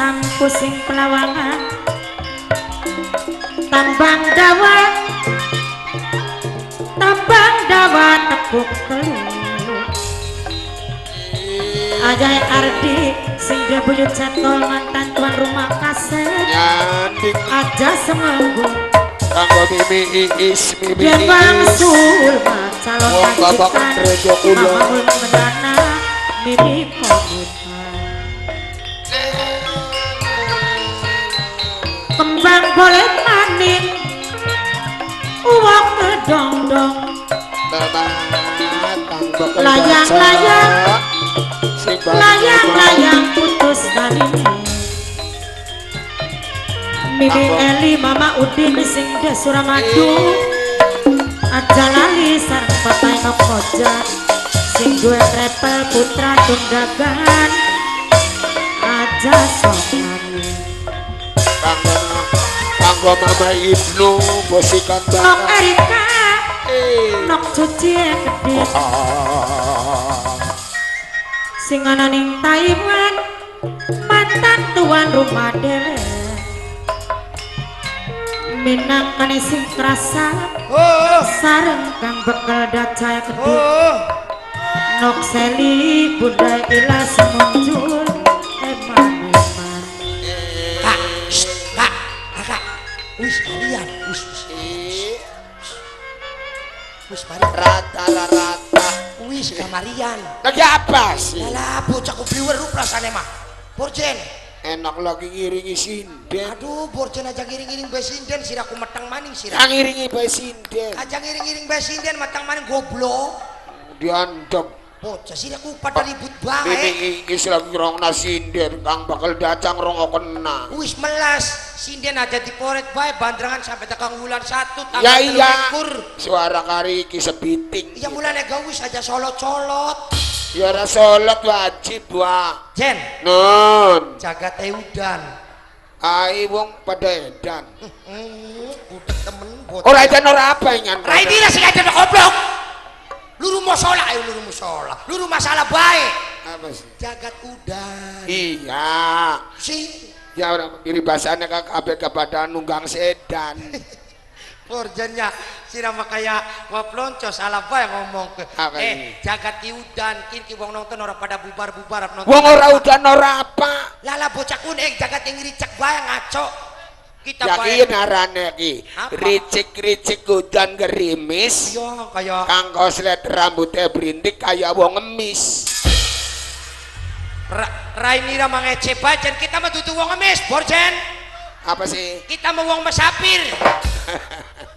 asam pusing pelawangan tambang dawa tepuk telur Ajay Ardi sing debuyut cetol mantan tuan rumah kaset nyandik aja semenggu kanggo mimi iis Yen wangsul calon wong bapak majikan rejo kula mamul medana mimi komutan kembang boleh maning uang ngedong-dong layang-layang putus dari Mimi Eli Mama Udin sing de Suramadu aja lali sareng papai nokoja sing duwe trepel putra tunggagan aja sopan kanggo Mama Ibnu bosikan Nok banget Erika Nok Cuci gede sing ana ning Taiwan mantan tuan rumah dewe Minang kane sing kerasa sareng kang bekal dacaya gede Nok Seli budaya ilah semuncul eman Kak wis kalian wis mari rata wis kamarian lagi apa sih alah bocah kubli weruh rasane mah Borjen enak lagi ngiringi sinden aduh Borjen aja ngiring-ngiring bae sinden siraku meteng maning sirah ngiringi bae sinden aja ngiring-ngiring bae sinden meteng maning goblok diandem bocah siraku pada ribut bae ini iis lagi rongna sinden kang bakal dacang rongo kena wis melas sinden aja diporet bae bandrangan sampai tekan bulan 1 tanggal ya iya 3 suara kari iki sepiting iya mulane gawis aja solot-solot ya ora salat wajib wa Jen nun jagat udan ai wong pada edan udah temen bocah ora edan ora apa nyan rai dira sing edan goblok luru musola ayo luru musola luru masalah baik apa sih jagat udan iya si ya orang piribasannya kabeh kepada nunggang sedan Borjennya sirama kayak ngoplonco salah bae ngomong ke apa ini? jagat udan kini wong nonton ora pada bubar-bubar nonton wong ora udan ora apa lala bocah kuning jagat yang ricek bae ngaco kita yakin arane ki Apa? ricik-ricik udan gerimis iya kayak kang koslet rambutnya berintik kayak wong ngemis Rai mira mangece bajan kita mah dudu wong ngemis Borjen apa sih kita mau wong mesapir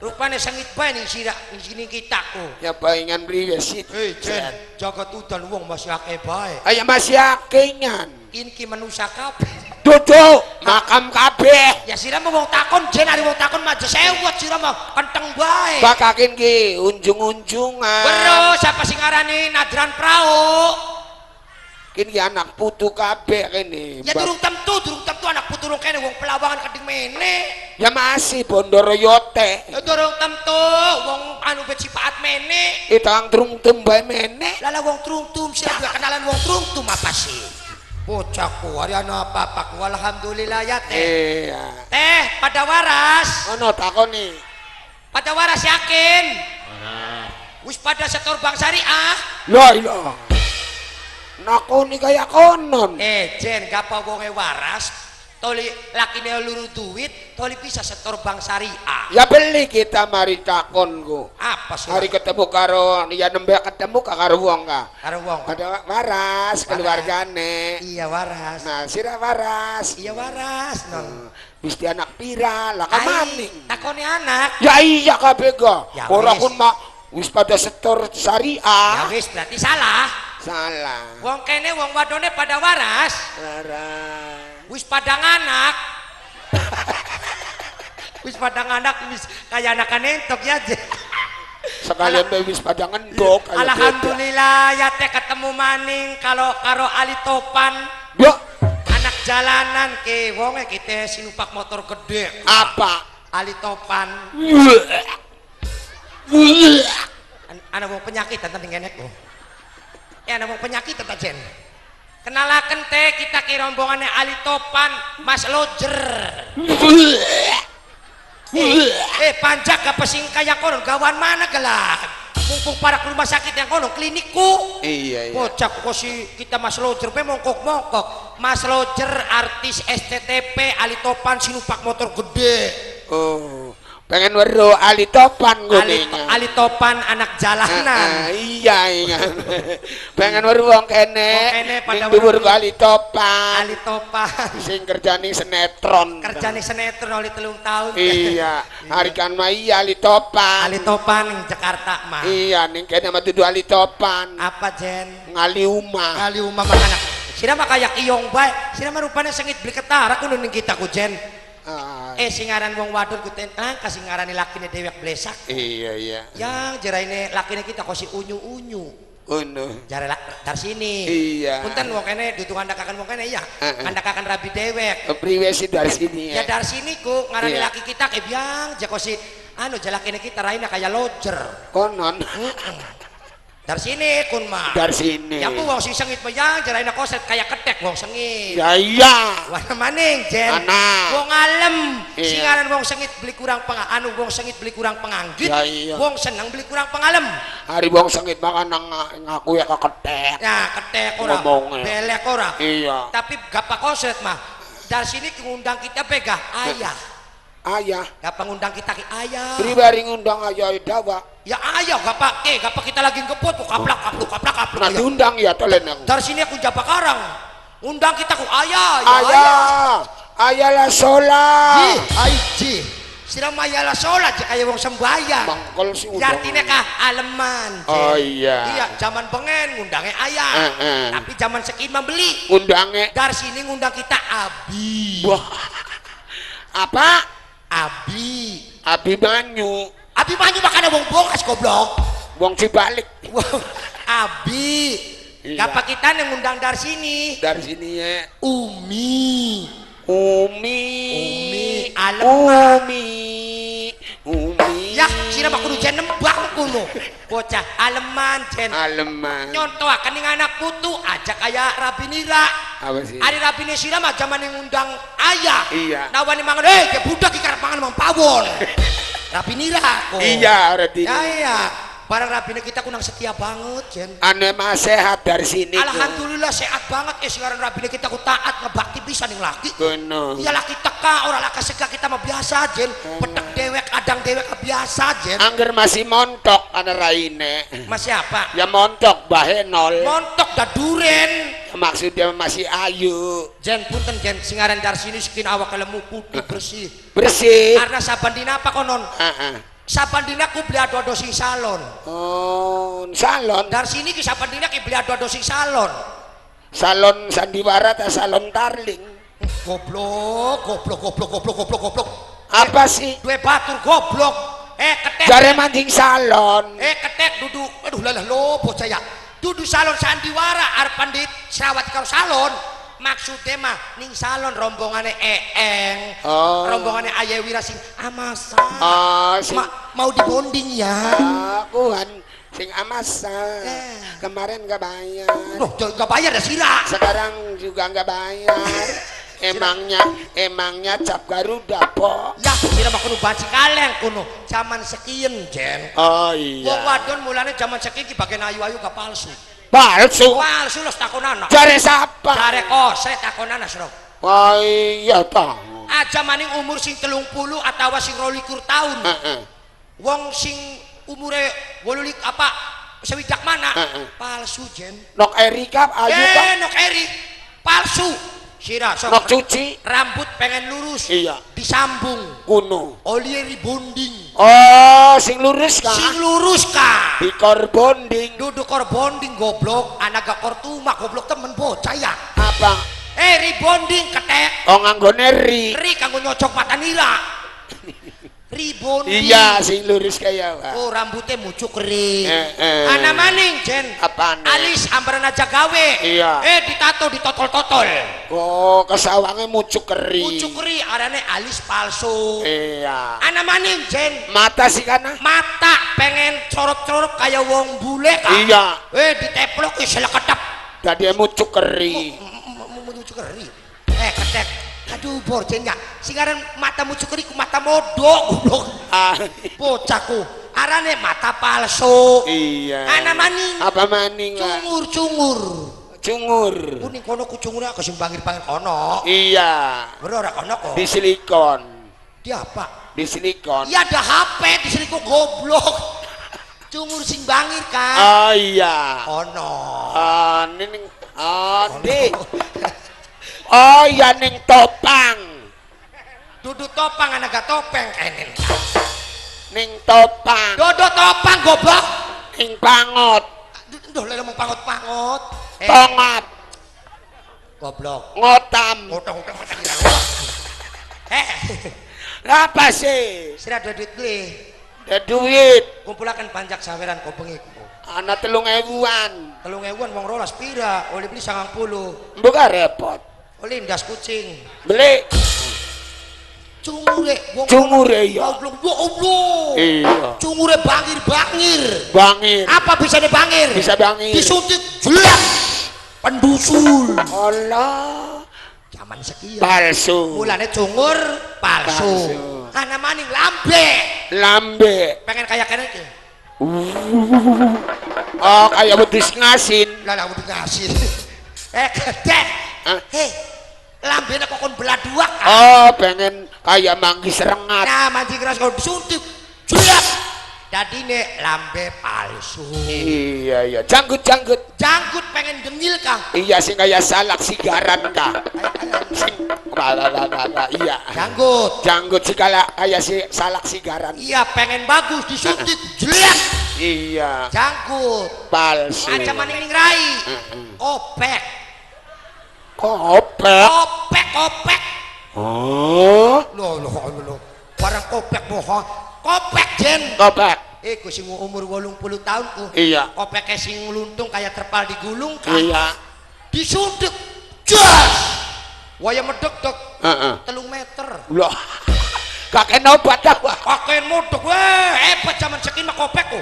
rupanya sengit bae ning sini kita ku ya baingan priwe sih Jen jagat udan wong masih akeh bae aya masih akengan inki manusia kabeh duduk makam kabeh ya sira mau wong takon Jen ari wong takon mah sewot sira mah kenteng bae bakakin ki unjung-unjungan weruh siapa sing ngarani Nadran Prau kini anak putu kabeh kene ya durung tentu anak putu rung kene wong pelawangan keding mene ya masih Bondoroyote ya durung tentu wong anu becipaat mene itang trungtum bae mene lala wong trungtum sira juga kenalan wong trungtum apa sih bocahku hari ana apa-apa ku alhamdulillah ya teh iya teh pada waras ono takoni pada waras yakin wis pada setor bank syariah la ilah nakoni kaya konon Jen gapa wonge waras toli lakine luru duit toli bisa setor bank syariah ya beli kita mari takonku apa sih hari ketemu karo ya nembe ketemu karo wong ka karo wong ada waras keluargane iya waras nah sira waras iya waras non mesti anak pira lah ka maning takoni anak ya iya kabeh go Ya ora wis. kun mak wis pada setor ya syariah wis berarti salah salah wong kene wong wadone pada waras waras wis pada nganak wis pada nganak wis kaya anak entok ya Jen sekalian wis pada ngendok kayak alhamdulillah ya teh ketemu maning kalau karo Ali Topan beda. Ya, anak jalanan ke wonge kita sinupak motor gede apa Ali Topan anak wong penyakit tentang ngenek anak wong penyakit tentang Jen Kenalaken teh kita ki rombongannya Ali Topan, Mas Lojer. Panjak gak pesing kayak konon gawan mana gelah. Mumpung para ke rumah sakit yang konon klinikku. Iya. Bocah kok si kita Mas Lojer pe mongkok-mongkok. Mas Lojer artis STTP Ali Topan sinumpak motor gede. Oh. Pengen weruh Ali Topan gue Ali Topan anak jalanan. Iya. Pengen weruh wong kene pada dhuwur Ali Topan. Ali Topan Sing kerjane sinetron. Kerjane sinetron oleh 3 tahun. Iya, hari kan mah iya Ali Topan. Ali Topan ning Jakarta mah. Iya, ning kene mah dudu Ali Topan. Apa Jen? Ngali Uma. Ngali Uma mah anak. Sira mah kayak iyong bae. Sira mah rupane sengit beli ketara kudu ning kita ku Jen. Singaran wong wadon ku kasih ngarani lakine dewek blesak. Iya. Yang jeraine lakine kita kosi unyu-unyu. Ono. Jare dar sini. Iya. Punten wong kene dudu ngandakaken wong kene ya. Ngandakaken rabi dewek. Priwe sih dari sini ya. Ya dari sini ku ngarani iya. laki kita biang jakosi jalakine kita raina kayak Lojer. Konon. Dari sini kun mah. Dari sini. Ya ku wong sing sengit bayang jaraina koset kayak ketek wong sengit. Ya iya. Wana maning Jen. Wong alem. Iya. Singaran wong sengit beli kurang wong sengit beli kurang penganggit. Ya iya. Wong seneng beli kurang pengalem. Hari wong sengit makan ngaku ya ketek. Ya ketek ora. Belek ora. Iya. Tapi gak koset mah. Dari sini ngundang kita pegah ayah. Ayah. Gak ngundang kita ki ayah. Pribadi ngundang ayah dawa. Ya ayah gak kita lagi ngebut ku kaplak. Nah diundang ya tolen aku. Dari sini aku japa karang. Undang kita ku ayah. Ayah lah sholat. Ji. Sira maya lah sholat kaya wong sembayang. Mangkol si undang. Artinya kah aleman. Oh iya. Iya, zaman pengen ngundangnya ayah. Tapi zaman sekin membeli. Ngundangnya. Dari sini ngundang kita Abi. Wah. Apa? Abi Banyu. Abi Banyu makanya wong bokas goblok. Wong Cibalik. Abi. Iya. Gapa kita ngundang dari sini? Dari sini ya. Umi. Ya, sira mah kudu jen nembang kuno. Bocah aleman jen. Aleman. Nyontoakeun ning anak putu aja kayak Rabinira. Apa sih? Ari Rabine sira mah zaman ngundang ayah. Iya. Nawani mangan ke budak iki karep mangan mang pawon. Rabinira kok. Iya, berarti. Ya iya. Barang Rabine kita kunang setia banget jen. Ane mah sehat dari sini. Alhamdulillah sehat banget sekarang Rabine kita ku taat ngebakti bisa ning laki. Bener. Iya laki teka ora laka sega kita mah biasa jen. Petek dewek adang dewek biasa jen. Angger masih montok ana raine. Masih apa? Ya montok bahe nol. Montok da duren. Maksudnya masih ayu. Jen punten jen singaran dari sini skin awak lemu putih bersih. Bersih. Karena saban dina apa konon? Saban dina ku beli ado-ado sing salon. Oh, salon. Dari sini ki saban dina ki beli ado-ado sing salon. Salon sandiwara ta salon tarling. Goblok. Apa sih? Dua batur goblok. Ketek. Jare mancing salon. Ketek duduk. Aduh lalah lo bocah ya. Dudu salon sandiwara arep pandit serawat karo salon. Maksudnya mah ning salon rombongannya Eeng. Rombongannya Ayah Wirasing Amasa. Mau dibonding ya. Kuhan sing Amasa. Kemarin gak bayar. Loh, gak bayar ya sira. Sekarang juga gak bayar. Emangnya cap Garuda po. Ya sira mah kudu banci kaleng kuno. Zaman sekian jen. Oh iya. Wong wadon mulane zaman sekian ki bagian ayu-ayu gak palsu. Palsu los takonana. Jare siapa? Jare kose takonana sro. Wah iya tahu. Aja maning umur sing 30 atawa sing 22 tahun. Wong sing umure 80 apa sewidak mana? Palsu jen. Nok Erika ayu kan? Nok Eri palsu. Sira sok. Nok cuci. Rambut pengen lurus. Iya. Disambung. Kuno. Oli rebonding. Oh, sing lurus kah? Sing lurus kah? Dikor bonding. Duduk kor bonding goblok. Anak gak kor tumak goblok temen bocah ya. Apa? Rebonding ketek. Oh nganggone ri. Ri kanggo nyocok mata nira. Rebonding. Iya, sing lurus kaya. Oh, rambutnya mucuk kering. Ana maning jen. Apaan? Alis ambaran aja gawe. Iya. Ditato ditotol-totol. Oh, kesawange mucuk kering. Mucuk kering, arane alis palsu. Iya. Ana maning jen. Mata sih kana? Mata pengen corop-corop kayak wong bule kan. Iya. Diteplok selekedap. Dadi mucuk keri. Mucuk keri. Ketek. Aduh borjenya. Sing aran mata mucuk keri ku mata modok goblok. Bocahku. Arane mata palsu. Iya. Ana maning. Apa maning? Cungur. Kuning kono ku cungure aku sing bangir-bangir kono. Iya. Bener ora kono kok. Di silikon. Di apa? Di silikon. Iya ada HP di silikon goblok. Cungur sing bangir kan. Oh iya. Ono. Ning di. Oh iya ning topang. Dudu topang anak topeng kenen. Ning topang. Dodo topang goblok. Ning pangot. Duh lha ngomong pangot-pangot. Tongat. Goblok. Ngotam. Ngotong-ngotong mata kira. Apa sih? Sira ada duit beli. Ada duit. Kumpulaken panjak saweran kau bengiku. Ana 3.000-an. 3.000-an wong rolas pira? Oleh beli 90. Bukan repot. Oleh ndas kucing. Beli. Cungure wong Cungure ya. goblok ya Allah. Iya. Cungure bangir-bangir. Bangir. Apa bisa bangir? Bisa bangir. Disuntik jelek. Pendusul. Allah. Zaman sekian. Palsu. Mulane cungur palsu. Ana maning lambe. Lambe. Pengen kayak kene iki. Oh, kayak wedhus ngasin. Lah udah ngasih. Gedek. Hei. Lambene kok kon belah dua kan. Oh, pengen kayak manggis rengat. Nah, mancing keras kau disuntik. Jelek. Dadine lambe palsu. Iya. Janggut. Janggut pengen dengil kang. Iya sing kayak salak sigaran kah. Sing iya. Janggut sih kayak si salak sigaran. Iya pengen bagus disuntik jelek. Iya. Janggut. Palsu. Macam mana ini rai? Kopek. Oh. Loh. Barang kopek bohong. Kopek jen. Kopek. Ku sing umur 80 tahun ku. Iya. Kopeknya sing luntung kayak terpal digulung kan. Iya. Disuntik. Jas. Waya medek-dek. 3 meter. Loh. Kakek obat apa? Kakek modok hebat zaman sekian mah kopek ku.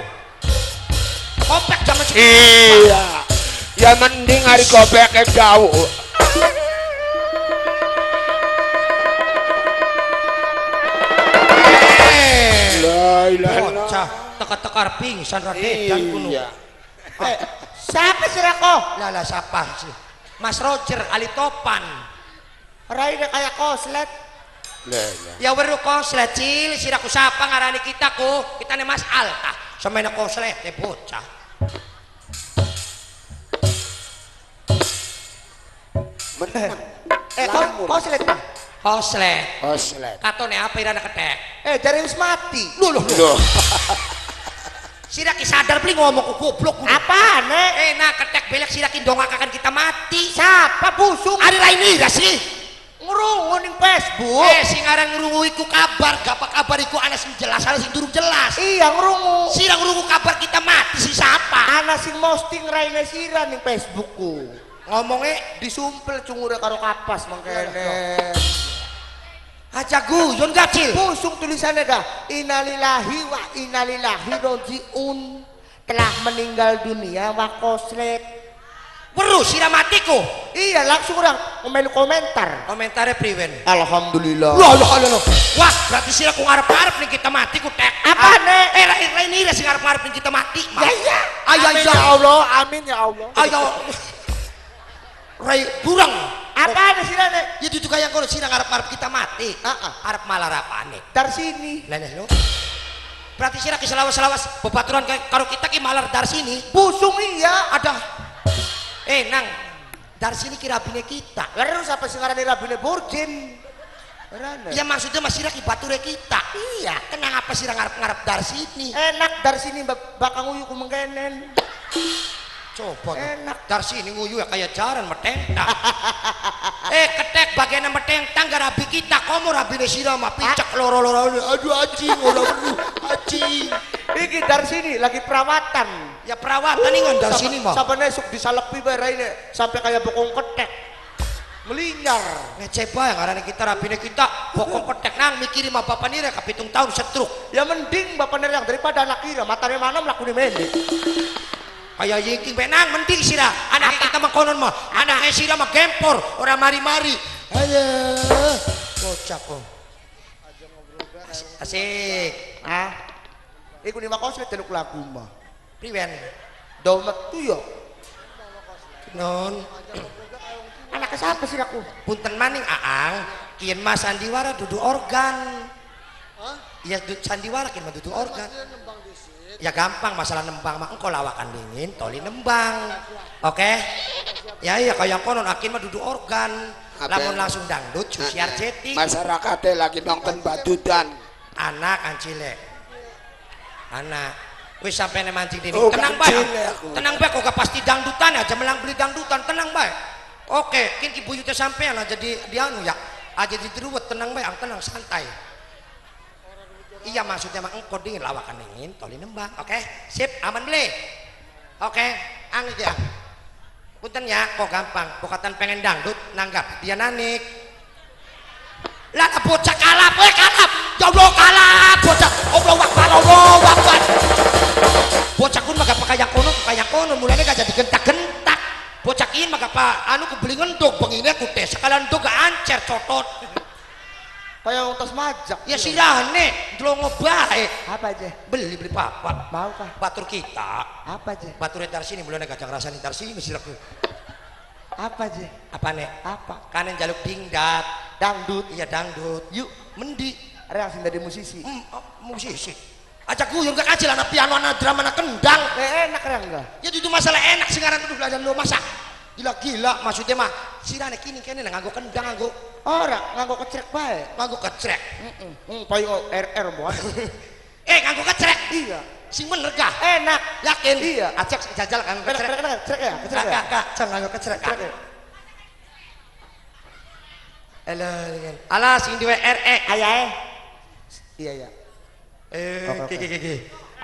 Kopek zaman sekian. Iya. Ya mending hari kopek jauh. Bocah teka-tekar pingsan radedan kuno. Siapa sih Rako? Lala siapa sih? Mas Roger Ali Topan. Raine kayak koslet. Ya weru koslet cil siraku sapa ngarani kita nih Mas Alta. Semena koslet bocah. Koslet. Koslet. Katone apa irana ketek? Jare wis mati. Loh. Siraki sadar beli ngomong ku goblok. Apane? Nah ketek belek siraki dongakakan kita mati. Siapa busung? Ada lain ira sih. Ngrungu ning Facebook. Sing aran ngrungu iku kabar, gapa kabar iku ana sing jelas, ana sing durung jelas. Iya ngrungu. Sira ngrungu kabar kita mati si siapa? Ana sing posting raine sira ning Facebookku. Ngomongnya disumpel cungure karo kapas mangkene. Aja guyon gacil. Busung tulisannya dah. Innalillahi wa innalillahi rojiun. Telah meninggal dunia Wakoslet. Weruh sira matiku. Iya langsung orang ngomelu komentar. Komentarnya priwen. Alhamdulillah. Loh. Wah berarti sira ku ngarep-ngarep nih kita mati ku tek. Apane? Ini sing ngarep-ngarep nih kita mati. Ya. Amin ya Allah. Amin ya Allah. Ayo. Rai burang. Apa ada sirane? Ya itu kayak kono sira ngarep-ngarep kita mati. Arep malarapane. Dari sini. Lah lo. Berarti sira ki selawas-selawas bebaturan karo kita ki malar dari sini. Busung iya. Ada. Nang dari sini ki rabine kita. Terus apa sing ngarani rabine Burjin? Ya maksudnya masih ki bature kita. Iya. Kenapa sira ngarep-ngarep dari sini? Enak dari sini bakal nguyu ku mengkenen. Coba enak dari sini nguyu ya kayak jaran metentang. Ketek bagian metentang garabi kita komo rabine sira mah picek loro-loro. Aduh anjing ora perlu anjing. Iki dari sini lagi perawatan. Ya perawatan nih dari sini mah. Sampai nesuk disalepi bae raine sampai kayak bokong ketek. Melinyar. Ngecepa yang ngarani kita rabine kita bokong ketek nang mikiri mah bapak nira kapitung tahun setruk. Ya mending bapak nira daripada anak kira matane mana mlakune mendek. kaya yiki benang mending sira anak kita mah konon mah anaknya sira mah gempor orang mari-mari ayo bocah kok asik iku ni makos teluk lagu mah priwen do metu yo non anak siapa sih aku punten maning aang kian mas sandiwara duduk organ iya sandiwara kian mah duduk organ ya gampang masalah nembang mah engkau lawakan dingin toli nembang oke ya iya kaya konon akin mah duduk organ lamun langsung dangdut susiar jeti masyarakatnya lagi nonton batutan anak ancile anak wis sampai mancing dini tenang baik kok gak pasti dangdutan aja melang beli dangdutan tenang baik oke kini buyutnya sampean aja di anu ya aja di teruwet tenang baik tenang santai iya maksudnya mah engkau dingin lawakan dingin toli nembang oke sip aman beli oke angin ya punten ya kok gampang bukatan pengen dangdut nanggap dia nanik lah bocah kalap ya Allah kalap bocah Allah wakbar bocah kun maka kaya kono mulanya gak jadi gentak-gentak bocah ini maka anu kebeli ngendok bengine kute sekalian ndok gak ancer cotot kaya utas majak ya sirane delongo bae apa aja beli papat mau kah batur kita apa aja batur entar sini mulane gak ngrasani entar sini siraku apa aja apa nek apa kanen jaluk dingdat dangdut iya dangdut yuk mendi reaksi dari musisi musisi aja guyur gak kacil anak piano anak drama anak kendang enak ya enggak ya itu masalah enak sekarang tuh belajar lo masa gila maksudnya mah sirane kini kene nganggo kendang nganggo ora nganggo kecrek bae nganggo kecrek payo RR buat nganggo kecrek iya sing bener kah enak yakin iya acak jajal nganggo kecrek kecrek ya kecrek ya kak nganggo kecrek ala sing diwe RE ayae iya ya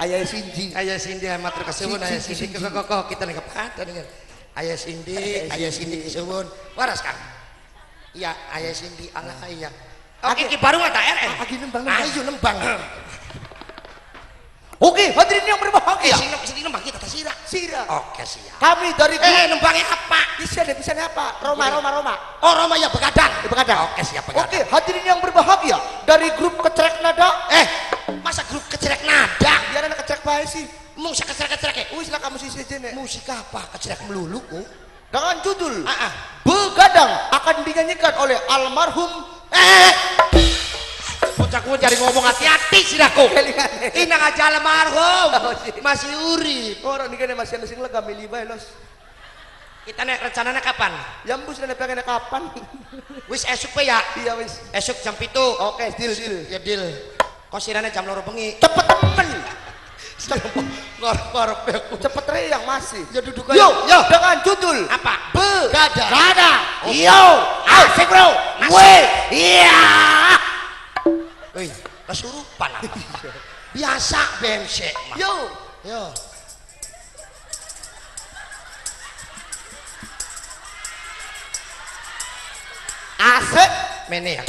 ayae Cindy ayah Cindy matur kesuwun ayah Cindy kok kita nek kepada dengan ayah Cindy kesuwun waras Kang iya ayah Cindy ala iya oke ki baru ada RE lagi nembang ayo nembang oke hadirin yang berbahagia sini nembang kita sira oke siap kami dari nembangnya apa bisa apa Roma oh Roma ya begadang oke siap begadang oke hadirin yang berbahagia dari grup kecrek nada masa grup kecrek nada biar anak kecrek bae sih musik kecrek wis lah kamu sisi aja nek musik apa kecrek melulu dengan judul Begadang akan dinyanyikan oleh almarhum bocahku cari ngomong hati-hati siraku ini aja almarhum masih urip orang ini kan masih ada sing lega milih bae los kita nek rencananya kapan yang bus dan pengen kapan wis esuk pe ya iya wis esuk jam 7 oke deal ya deal kok sirane jam 2 bengi cepet temen ngorok cepet yang masih ya duduk yo dengan judul apa Begadang yo asik bro weh iya wih kesurupan apa biasa BMC yo asik mene ya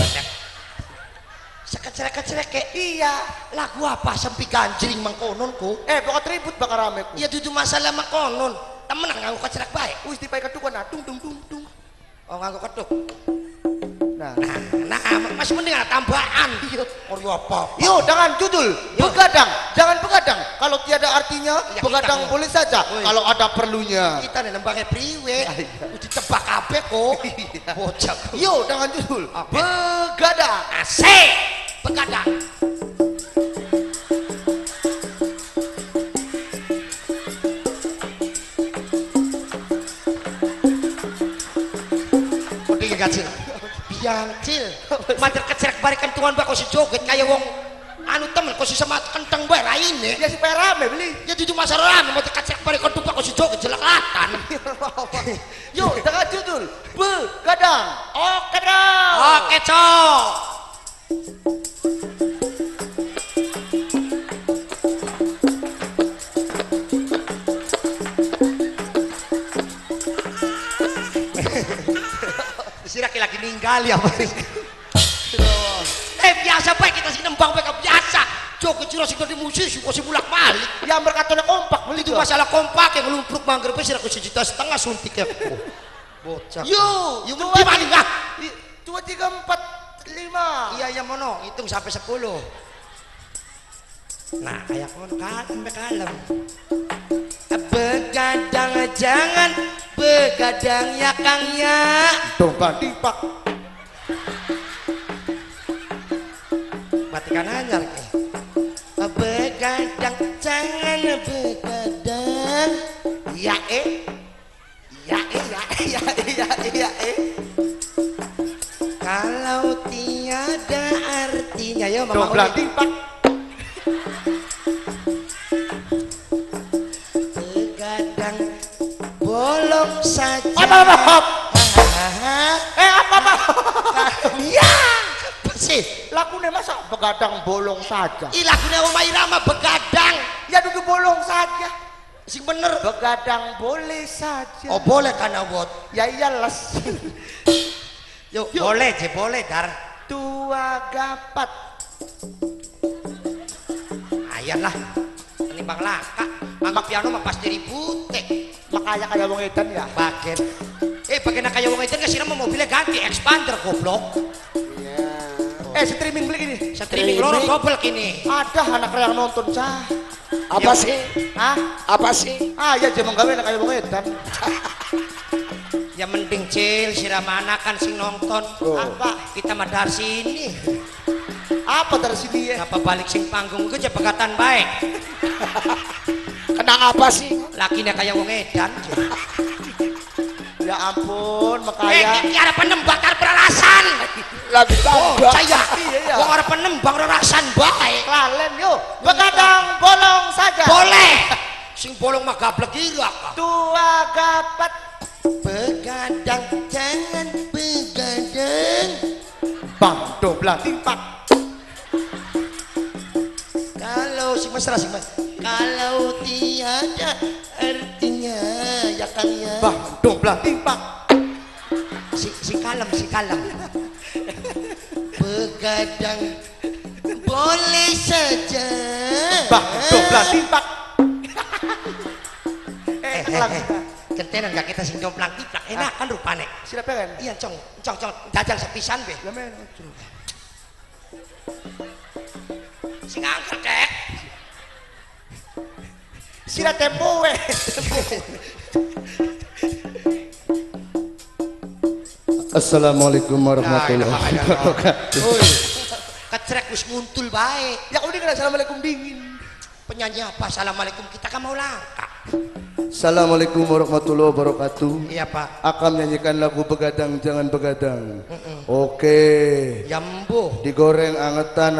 sekecrek kayak iya lagu apa sempi ganjring mangkononku pokok ribut bakal rame ku iya itu masalah mangkonon temenan nganggo kecrek baik wis dipakai ketukan dung oh nganggo ketuk nah masih mending ada tambahan oh apa yo dengan judul Begadang jangan begadang kalau tiada artinya ya, begadang boleh saja kalau ada perlunya kita nih nembangnya priwe ditebak kabeh kok bocah yo dengan judul Begadang asik begadang mending gacil biang cil mantir kecrek barikan tuan bak kok si joget kayak wong anu temen kok si sama kenteng bae raine ya si rame beli ya itu masalah rame mantir kecrek barikan tuan bak kok si joget jelek-latan yo dengan judul Begadang oke dong oke cok lagi ninggal ya biasa baik kita sih nembang baik biasa Aduh kecil sing dadi musisi kok bolak-balik. Ya berkatone kompak beli Itu masalah kompak yang lumpruk manggrebe sih aku 1,5 juta suntik ya. Bocah. Yo, Di mana? 2, 3, 4, 5. Iya ya mono, hitung sampai 10. Nah, kayak ngono kalem. Begadang jangan begadang ya Kang ya. Domba dipak. Matikan anyar ke. Begadang jangan begadang. Ya Kalau tiada artinya ya Mama Domba Uli. dipak. Begadang bolong saja. Apa? Ya, bersih. Lakune masa begadang bolong saja. Lagune Oma Irama begadang. Ya duduk bolong saja. Sing bener. Begadang boleh saja. Oh boleh kan Awot. Ya iyalas. Yuk, boleh je boleh dar. 2 gapat. Ayanlah. Penimbang laka. Mangga piano mah pasti ribute. Makanya kayak wong edan ya. Bagian. Bagian kayak wong itu nggak mobilnya ganti expander goblok. Streaming beli gini. Streaming loro double kini. Ada anak yang nonton cah. Apa sih? Hah? Apa sih? Ya jaman gawe anak kayak wong edan. Ya mending cil sirama anak kan sing nonton. Apa? Kita mah dari sini. Apa dari sini ya? Apa balik sing panggung gue aja pegatan baik. Kenang apa sih? Lakinya kayak wong edan. Ya ampun, makanya. Ini ada penembak ada peralasan. Lagi tambah. Saya. Iya. Wong ada penembak peralasan baik. Lalen yuk. Begadang bolong saja. Boleh. Sing bolong mah gablek irak. 2 gapat. Begadang jangan begadang. Bang doblang timpak. Kalau sing mesra sing mas. Kalau tiada artinya ya Kang ya. Bang doblang timpak. Si kalem. Begadang boleh saja. Bang doblang timpak. Kentenan gak kita sing domplang tiplak enak kan rupane. Sila pengen. Iya cong jajal sepisan be. Ya men. Sing angker kek. Sila tempo we. Assalamualaikum warahmatullahi wabarakatuh. Kecrek wis nguntul bae. Ya udah kena assalamualaikum dingin. Penyanyi apa? Assalamualaikum kita kan mau langka. Assalamualaikum warahmatullahi wabarakatuh. Iya Pak. Akan menyanyikan lagu Begadang Jangan Begadang. Oke. Jambu. Digoreng angetan.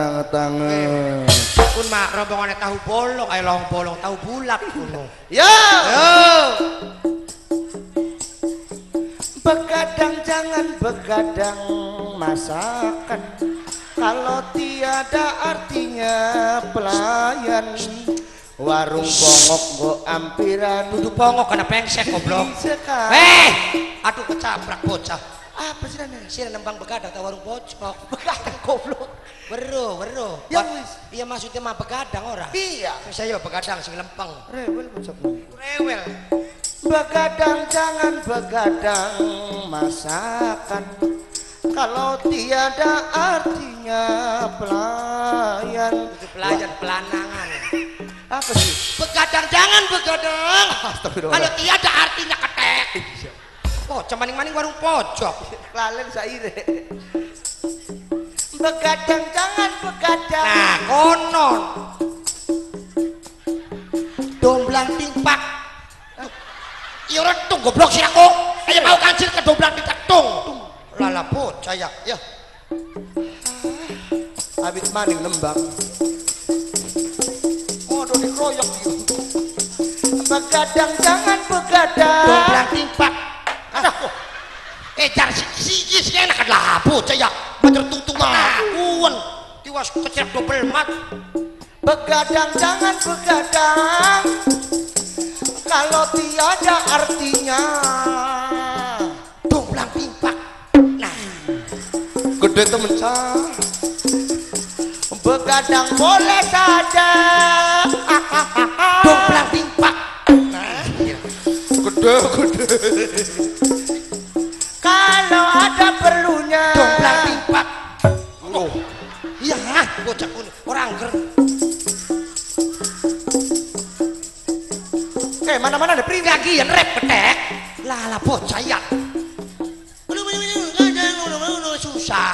Pun mak rombongannya tahu bolong, long bolong tahu bulat kuno. Ya. Yo. Begadang jangan begadang masakan. Kalau tiada artinya pelayan. Warung pongok go ampiran. Duduk pongok kena pengsek goblok. Aduh kecaprak bocah. Apa sih nana? Sira nembang begadang ke warung pojok. Begadang goblok. Weruh. Ya wis. Iya maksudnya mah begadang ora. Iya. Saya begadang sing lempeng. Rewel bocah. Rewel. Begadang jangan begadang masakan. Kalau tiada artinya pelayan. Itu pelayan pelanangan. Apa sih? Begadang jangan begadang. Astagfirullah. Kalau tiada artinya ketek. Oh, maning-maning warung pojok. Lalen saire. Begadang jangan begadang. Nah, konon. Domblang timpak. Iya retung goblok sih aku. Ayo mau kancil ke domblang timpak tung. Lala bocah ya. Abis maning nembang. Waduh dikeroyok gitu. Begadang jangan begadang. Domblang timpak. Aduh. Jar si enak lah bocah ya. Mater tungtung ngakuan. Tiwas kecil double mat. Begadang jangan begadang. Kalau tiada artinya. Domblang timpak. Nah, Gede temen cah. begadang boleh saja. Domplang timpak. Nah, Gede. Kalau ada perlunya. domplang timpak. Oh. Iya, bocah kuning orang ger. Mana-mana ada pring Lagi yang rep petek. Lah bocah ya. Susah.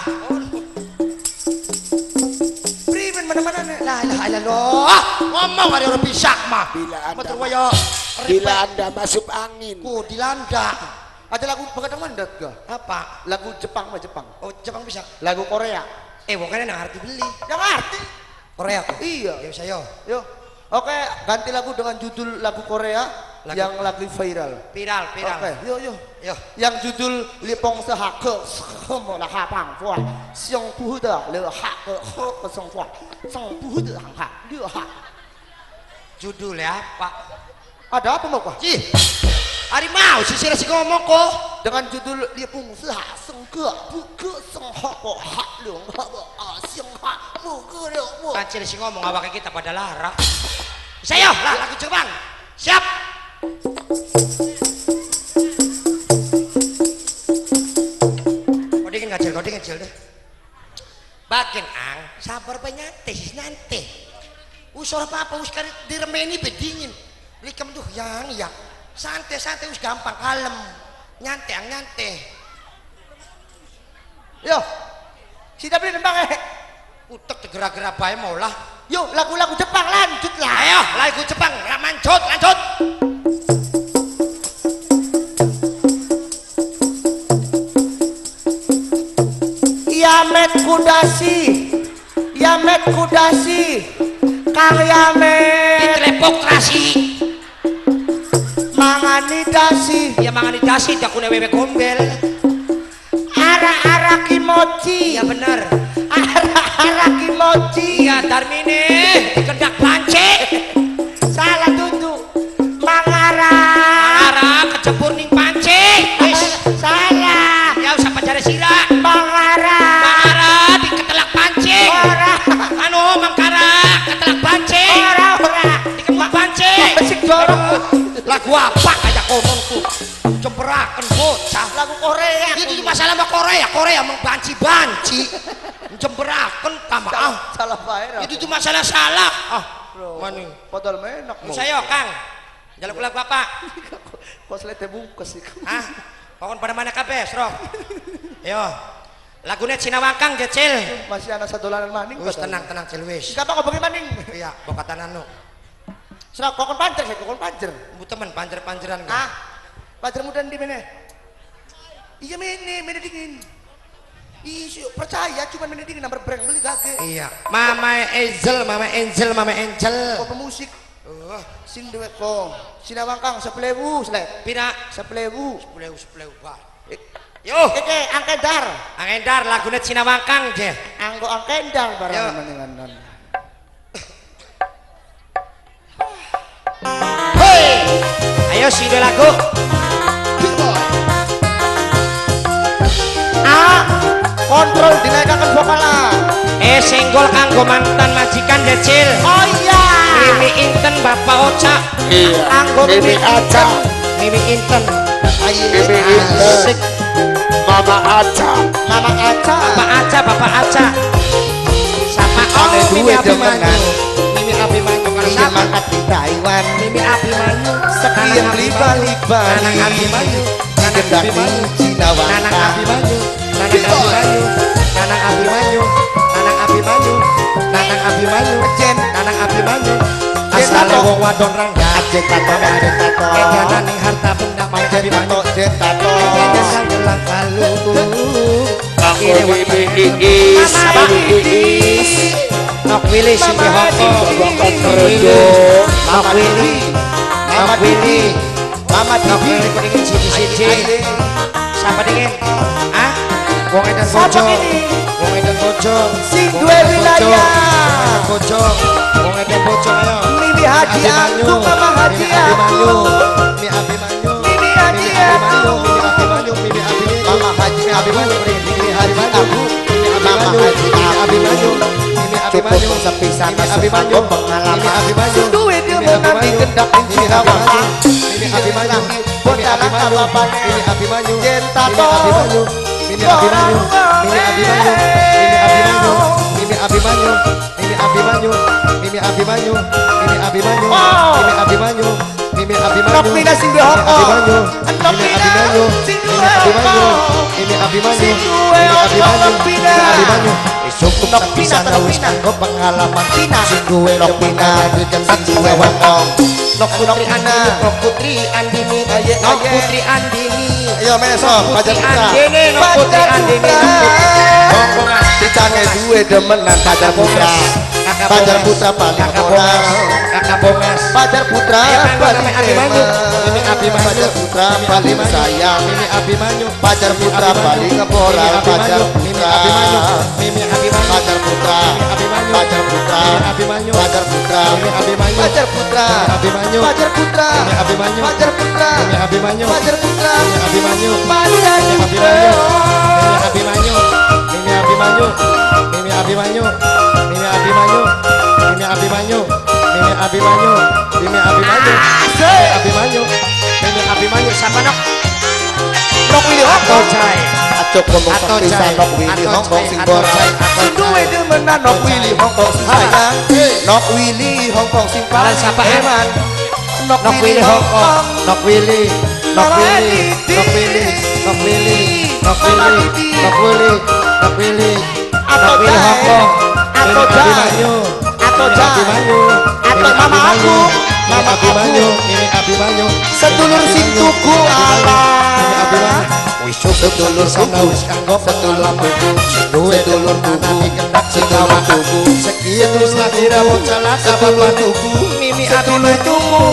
primen mana-mana nih. La ilaha illallah. Ngomong ada orang bisa mah. Bila anda masuk angin. Dilanda. Ada lagu begadang mandat gak? Apa? Lagu Jepang mah Jepang. Oh, Jepang bisa. Lagu Korea. Bukannya nang arti beli. Yang arti. Korea. Iya. Ya bisa yo. Yo. Oke, ganti lagu dengan judul lagu Korea yang lagi viral. Viral. Oke, yo. Yo. Yang judul Lipong Sehake Semua Lah Pang Fua Xiong Bu De Le Ha Ke He Ke Song Fua Song Bu De Hang Ha Le Ha. Judulnya apa? Ada apa mau kah? Ji. Ari mau si ngomong kok. Dengan judul Lipong Seha Seng Ke Bu Ke Song Ha Ko Ha Le Ha Be A Xiong Ha Mu Ke Le Mu. Kancil si ngomong awake kita pada lara. Saya lah lagu Jepang. Siap. Kau ngecil deh. Bagian ang sabar penyate nanti. Usor apa us kari diremeni bedingin. Likam tuh yang ya. Santai us gampang kalem. Nyantai. Yo. Sida beli nembang Utek tegera-gera bae mau lah. Yo, lagu-lagu Jepang lanjut lah. Ayo, lagu Jepang, lanjut. Yamet Kudasi, Kang Yamet. Ditlepokrasi. Mangani dasi. Ya mangani dasi, dakune wewe gombel. Ara-ara kimochi. Ya bener. Ara kimochi. Ya Darmine, dikendak pance. Salah tutu. Mangara kecebur ning pance. Salah. Ya usah pacare sira. Mangara diketelak pance. Mangkara ketelak pance. Ora. Dikembang pance. Besik dorong. Lagu apa kayak ngomong tuh? Jemberaken bocah. Lagu Korea. Itu masalah sama Korea membanci. Jemberaken tamaah. Salah bae. Itu masalah salah. Maning. Padahal menak. Saya Kang. Jaluk lagu Bapak. Kok selete bungkus iku. Pokon pada mana kabeh, Sro? Yo. Lagune Cina Wangkang Jecil. Masih ana sadolanan maning. Wis tenang Cil wis. Gak apa bagi maning. Iya, bokatan anu. Serak kokon panjer, kokon panjer. Bu temen panjer-panjeran. Panjer muda di mana? Iya mana dingin. Iya percaya cuma mana dingin nomor brand beli gage. Iya. Mama Angel. Kok pemusik. Sing dewe ko. Sina Wangkang 10.000 slek. Pira? 10.000. 10.000 bah. Yo, Angkendar. Angkendar lagune Cina Wangkang je. Anggo Angkendar barang menenganan. Hoi. Ayo sini lagu. Kontrol dinaikkan vokal. Senggol kanggo mantan majikan Jecil. Oh iya. Mimi Inten Bapak Oca. Iya. Anggo Mimi Aca. Mimi Inten. Mimi Inten. Mama Aca. Bapak Aca. Sama Mimi Abimanyu. Mimi Abimanyu kalau sama mangkat di Taiwan. Mimi Abimanyu. Sekian liba-liba. Nanang Abimanyu. Cina Wangkang. Nanang Abimanyu. Asale wong wadon rangga. Edanan ning harta benda Abimanyu. Edanan gelang kalu. Nok Willy Siti Hoko. Nok Willy. Mama Tibi. Dingin Siti. Siapa dingin? Wong edan bojong. Sing duwe wilayah. Wong edan bojong ayo. Mimi Haji Agung, Mama Haji Agung. Mimi Haji Agung. Mama Haji Agung. Mimi Haji Agung. Mama Haji Agung. cukup sepisan Abimanyu pengalaman duwe dia menanti kendak inci hawakan ini Abimanyu bocah apa ini Abimanyu cinta ini to Abimanyu ini Abimanyu ini Abimanyu ini Abimanyu ini Abimanyu ini Abimanyu ini Abimanyu ini Abimanyu ini Abimanyu ini Abimanyu Nopina sing di Hongkong ini Abimanyu sing ini Abimanyu ini Abimanyu ini Abimanyu ini Abimanyu cukup sepisan wis kanggo pengalaman sing duwe Nopina sing duwe Hongkong Nok Putri Andini Nok Putri Andini Nok Putri Andini ayo meso pacar putra Nok Putri Andini Hongkongan dicange duwe demenan pacar putra pacar putra paling moral Kakak Bongas pacar putra paling Abimanyu ini Abimanyu pacar putra paling sayang ini Abimanyu pacar putra paling moral pacar ini putra Abimanyu ini Abimanyu pacar putra Abimanyu pacar putra ini Abimanyu pacar putra ini Abimanyu pacar putra Abimanyu pacar putra ini Abimanyu pacar putra ini Abimanyu pacar putra ini Abimanyu pacar ini putra Abimanyu ini Abimanyu ini Abimanyu ini Abimanyu ini Abimanyu ini Abimanyu ini Abimanyu ini Abimanyu ini Abimanyu siapa Nok Nok Willy Hongkong Cai acok ngomong sepisan Nok Willy Hongkong sing borai sing duwe demenan Nok Willy Hongkong sing sayang Nok Willy Hongkong sing paling siapa eman Nok Willy Hongkong Nok Willy Nok Willy Nok Willy Nok Willy Nok Willy Nok Willy Nok Willy Nok Willy Hongkong atau Abimanyu atau Abimanyu atau mama aku mama Abimanyu ini Abimanyu sedulur sing tuku ala ini Abimanyu wis sedulur sana wis kanggo sedulur tuku duwe sedulur tuku kendak sedulur tuku sekian terus lahir bocah sedulur tuku Mimi sedulur tuku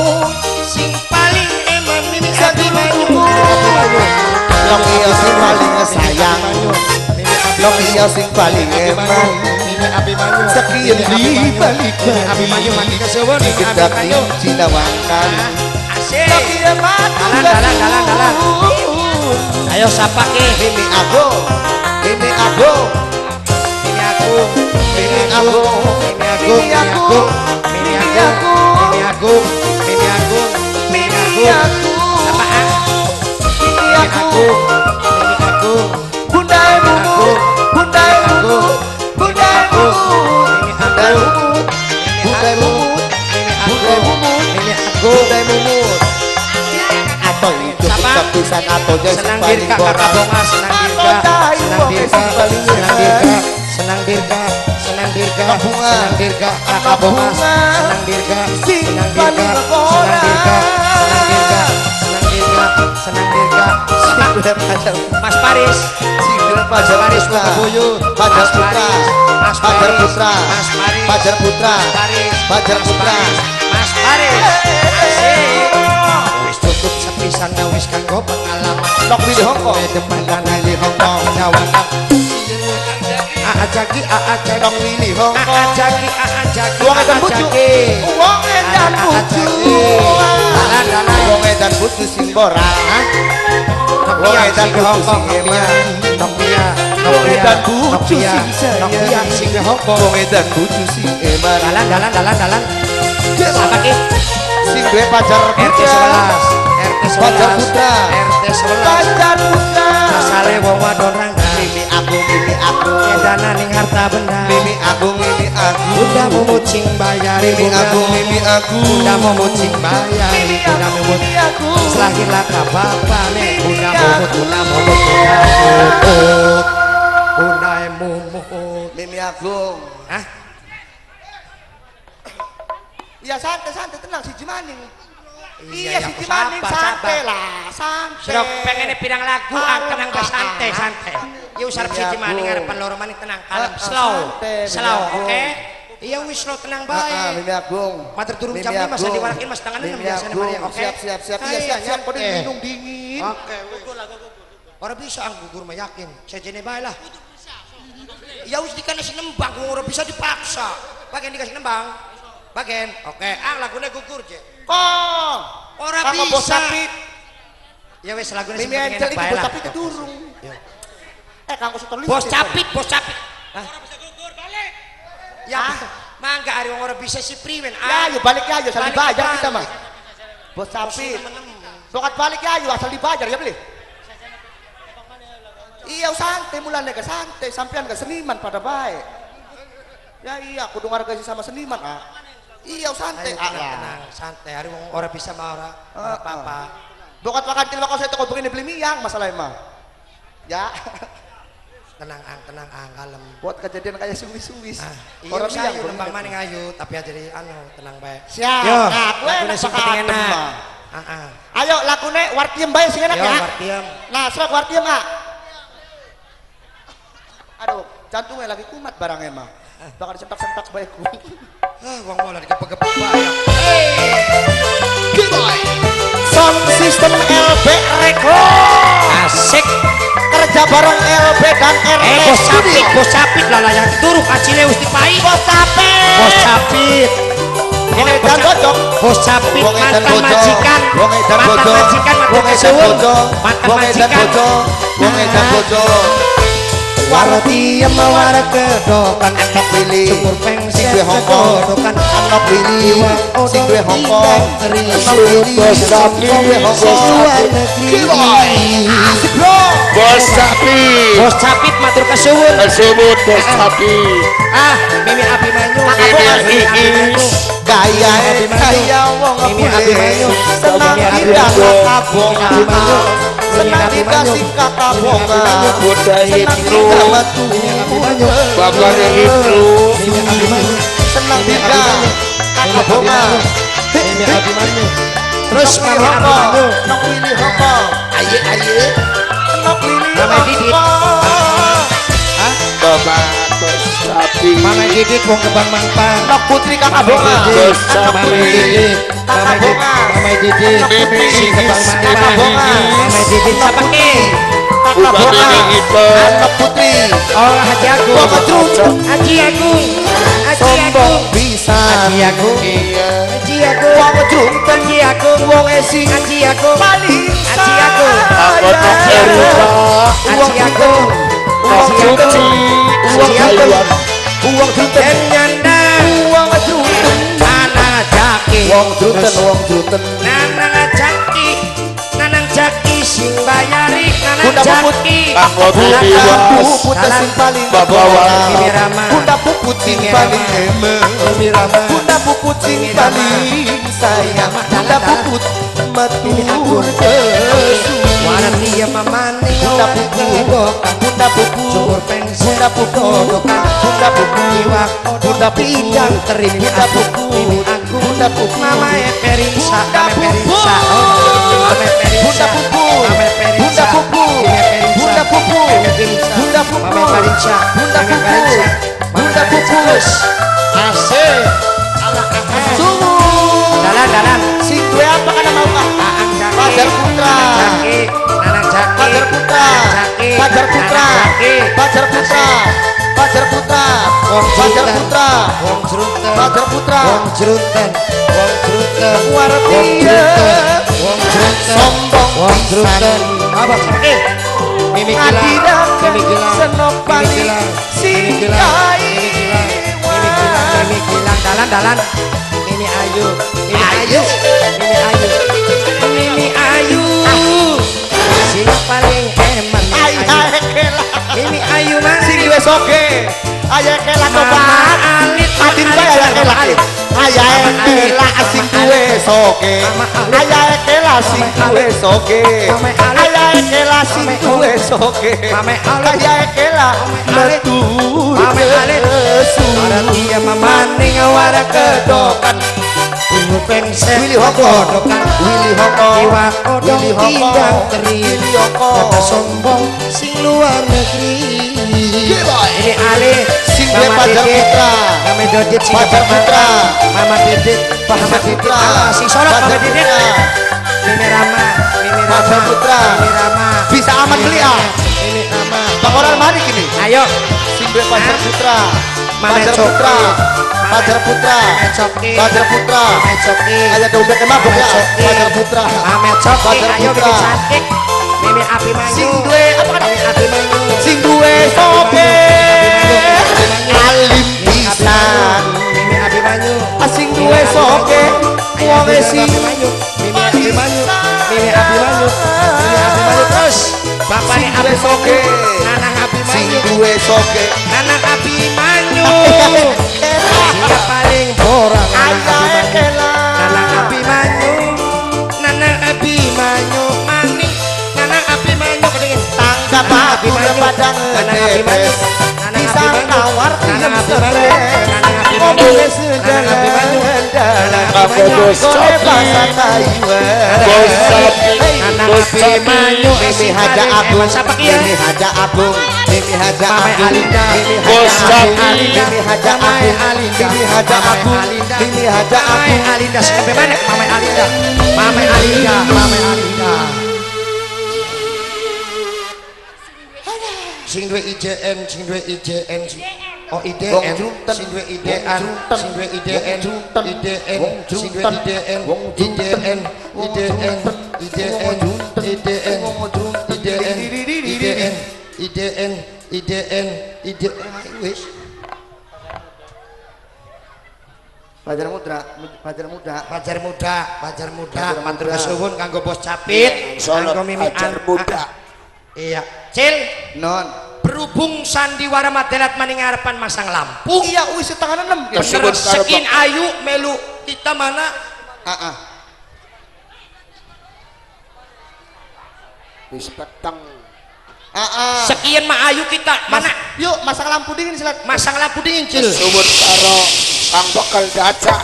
sing paling eman Mimi sedulur tuku Nok iya sing paling sayang Nok iya sing paling eman Mimi Abimanyu sekian di balik Abimanyu mandi kesuwun Mimi kendak Abimanyu cinawakan asik iya dalan ayo sapa ke Mimi aku Mimi aku ini aku Mimi aku ini aku Mimi ini aku aku ini aku ini aku Mimi aku sapa Mimi ini aku ini aku Bundai bubut Bundai bubut Bundai bubut ini Bundai aku bubut Bundai bubut ini aku ini aku Bundai bubut atau hidup Siapa? sepisan atau jadi senang paling dirka kakak borak Bongas senang dirka senang dirka senang dirka kakak Bongas senang dirka senang dirka senang dirka Mas Paris Pajar Paris Putra Buyut Pajar Putra Mas Pajar Paris Putra Mas Paris Pajar Putra Paris Pajar Putra Mas Paris asik wis cukup sepisan wis kanggo pengalaman Nok Willy Hongkong depan dan Willy Hongkong jawaban aajaki Nok Willy Hongkong aajaki Wong edan bucu Wong edan bucu Wong edan bucu sing borak Wong edan bucu sing eman Wong edan bucu sing sayang sing di Hongkong Wong edan bucu sing eman dalan apa ki sing duwe pacar RT 11 Pajar Putra RT 11 Pajar Putra asale wong wadon rangga Mimi aku edanan ning harta benda Mimi aku Bunda memucing bayar Mimi aku Bunda memucing bayar Bunda memut selahirlah ka bapa nek Bunda memut Bunda mumut Mimi aku hah ya santai tenang si Jimaning Iya, iya si aku Jimaning sabar, santai sabar. lah santai Sudah pengen pirang lagu tenang santai ya usah si Mimi Jimaning aku. ngarepan loro maning tenang kalem slow santai, slow Mimi aku. oke iya wis slow tenang bae Mimi Agung mater turun Mimi jam 5 Agung. saya diwarakin mas tangan 6 Mimi biasanya Agung. Maria oke siap iya siap kode minum dingin oke orang bisa ang gugur mah yakin saya jene bae lah ya wis dikasih nembang kok ora bisa dipaksa bagian dikasih nembang bagian oke lagune gugur je kong ora Kang bos bisa sapit ya wis lagune Mimi sing Angel enak itu bae bos lah sapit durung kang setor bos capit Ya, mangga hari wong ora bisa si priwen. Ya, yuk balik ya, yuk asal dibayar kita mah. Bos Sapit. Sokat balik ya, yuk asal dibayar ya beli. Iya santai mulanya ke santai, sampean ke seniman pada baik. Ya iya, kudu ngargai sama seniman ah. Iya santai. Tenang, santai. Hari wong ora bisa mah ora apa-apa. Bokat makan til bakal saya toko begini beli miyang masalah mah. Ya. Tenang kalem. Buat kejadian kayak suwi-suwi. Iya orang ayu nembang maning ayu tapi aja jadi anu tenang bae. Siap. Yo, Nah, gue lakune sing penting enak. Ayo lakune wartiem bae sing enak Yo, ya. wartiem. Nah, sok wartiem ah. Aduh, jantungnya lagi kumat barangnya mah. Bakal disentak-sentak baikku. Wong malah digepek-gepek bae. Giboy. Sound system LB Record. Asik. Kerja bareng LB dan RS. Bos sapit lah yang turu kacile wis dipai. Bos sapit. Wong edan bojong. Bos sapit Wong edan mantan bojong. majikan. Wong edan Mantan bojong. majikan, Wong mantan edan kesuwun. bojong. Mantan Wong edan majikan. bojong. Wong edan bojong. Wartiem mawar kedokan Anak Willy syukur pengset sing duwe Hongkong. kedokan Anak Willy sing duwe Hongkong. Anak Willy Bos sing Sapit. duwe Hongkong. luar negeri. Asik bro. Bos Sapit. Bos sapit matur kesuwun. Sebut Bos Sapit. Mimi Abimanyu. Mimi Iis. Gaya gaya wong Mimi ngepule. Abimanyu. Senang Mimi tidak Abimanyu. kakabonga. Abimanyu. Senang dikasih kakabonga. Buddha Senang Hipnu. tidak metu. Bapak Hipnu. Senang tidak kakabonga. Mimi Abimanyu. Terus Nok Mimi Willy Hongkong. Abimanyu. Nok Willy Hongkong. Aye. Nok Willy Mama Didit. Hongkong. Bapak Bos Sapit. Mama Didit wong Kebang Mampang. Nok Putri kakabonga. Bos Mama Didit. Mama Didit. Mama Didit. Si Kebang Mampang. Kakabonga. Mama Didit sapake. Kakabonga. Bukan ini itu. Nok Putri. Oh Haji Agung. Wong Ngecrut. Haji Agung. Haji Sombong Agung. bisa. Haji Agung. Iya. Haji Agung. Wong Ngecrut. Haji Agung. Wong Esi. Haji Agung. Paling Haji Agung. Anggota Erika. Haji Agung. Uang Haji Ngecrut. Agung. Uang Haji Agung. Taiwan. Uang Juten. Dan nyandang. Uang Ngecrut. Nanang Jaki. Wong Juten. Wong Juten. Nanang Jaki. Nanang Jaki sing bayari. Nanang Bunda Puput. Jaki. Anggota Bunda Diwas. Puput sing paling Babawa. Mimi Rama. Bunda Puput sing paling emeng. Mimi Rama. Bunda Puput sing paling sayang. Bunda Puput matur kesu. Wartiem mamaning Bunda ora Puput. kedokan. Bunda Puput. Syukur pengset Bunda Puput. Bunda Puput. Iwak Bunda pindang teri Bunda Puput. Mimi aku Bunda Puput. Mama Perinsa. Bunda Mama Perinsa. Puput. Mama Perinsa. Bunda Puput. Mama Perinsa. Bunda Puput. Mama Perinsa. Bunda Puput. Mama Perinsa. Bunda Puput. Mama Perinsa. Bunda Mama Puput. Perinsa. Bunda Mama Perinsa. Puput. Asik. Sungguh. Dalan. Sing duwe apa kana mau kah? Aang Jaki. Fajar Putra. Jaki. Nanang Jaki. Fajar Putra. Jaki. Fajar Putra. Nanang Jaki. Fajar Putra. Fajar Putra. Wong Fajar Jrunten. Putra. Wong Jrunten. Fajar Putra. Wong Jrunten. Wong Jrunten. Wartiem. Wong Jrunten. Wong Jrunten. Sombong Wong Jrunten. Apa sampai? Mimi Gilang. Adidak Mimi Gilang. senopang Mimi Gilang. Mimi Gilang. singkai. Mimi Gilang. Mimi Gilang. Mimi Gilang. Dalan. Mimi Ayu. Mimi Ayu. Mimi Ayu. Mimi Ayu. Sing paling eman. Mimi Ayu. Ayah kela. Mimi Ayu mas. Sing duwe soge. Ayah kela tobat. Alit. Hatin bae ayah kela. Ayah kela sing duwe soge. Ayah kela sing duwe soge. Ayah kela sing duwe soge. Ayah kela metu. Mame alit. Wartiem mamaning ora kedokan. Ibu pengset Willy Hongkong. kedokan. Willy Hongkong. Iwak odong Willy Hongkong. pindang teri. Willy Hongkong. Kata sombong sing luar negeri. Ini Ali Sing duwe Mama Fajar Didit. Putra. Mama Didit sing Fajar Kebang Putra. Mampang. Mama Didit Mama Didit Putra. Sing Solo Mama Fajar Didit. Putra. Mimi Rama. Mimi Rama. Fajar Putra. Mimi Rama. Bisa aman beli ah. Mimi Rama. Bakoran manik ini. Ayo Sing duwe Fajar Putra. Mama Fajar Coki. Putra. Fajar Putra. Mama Coki. Fajar Putra. Mama Coki. Ayah dompet mabuk ya. Mama Coki. Fajar Putra. Mama Coki. Fajar Ayo Putra. bikin cantik. Mimi Abimanyu. Sing duwe apa kan? Mimi Abimanyu. Sing duwe soge. Alim bisa. Mimi Abimanyu terus bapaknya Abisoge Nanang Abimanyu duwe soge Nanang Abimanyu sehingga paling borang Nanang Abimanyu maning Nanang Abimanyu kedingin tangga baku padang Nanang Abimanyu pisang tawar Nanang sere Abimanyu Nanang Abimanyu Aku bosok Abimanyu Mimi Haja Agung Mimi Haja Agung Mimi Haja Agung Mimi Haja Agung Mimi Haja Agung Mimi Haja Agung Alinda sampai mana Mama Alinda sing duwe IJN oh IDN sing duwe IDN sing duwe IDN sing duwe IDN wis Fajar muda matur kesuwun kanggo Bos Capit kanggo Mimi muda. Iya Cil non berhubung sandiwara Madelat maning ngarepan masang lampu iya wis tangan 6 bener sekin ayu melu kita mana Wis peteng. sekian mah ayu kita mana yuk masang lampu dingin silat masang lampu dingin Cil Suwun karo Kang Bekal Daca.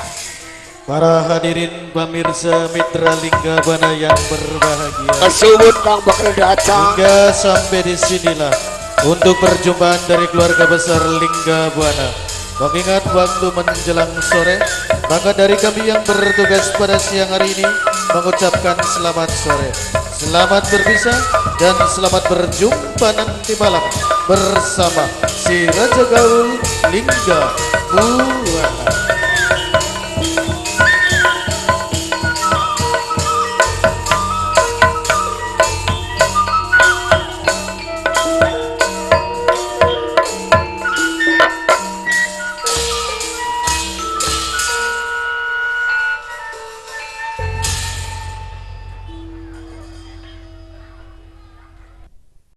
Para hadirin pemirsa Mitra Lingga Buana yang berbahagia, Kesuwun Kang Bekal Daca. hingga sampai di sinilah untuk perjumpaan dari keluarga besar Lingga Buana. Mengingat waktu menjelang sore, maka dari kami yang bertugas pada siang hari ini mengucapkan selamat sore, selamat berpisah, dan selamat berjumpa nanti malam bersama si Raja Gaul Lingga Buana.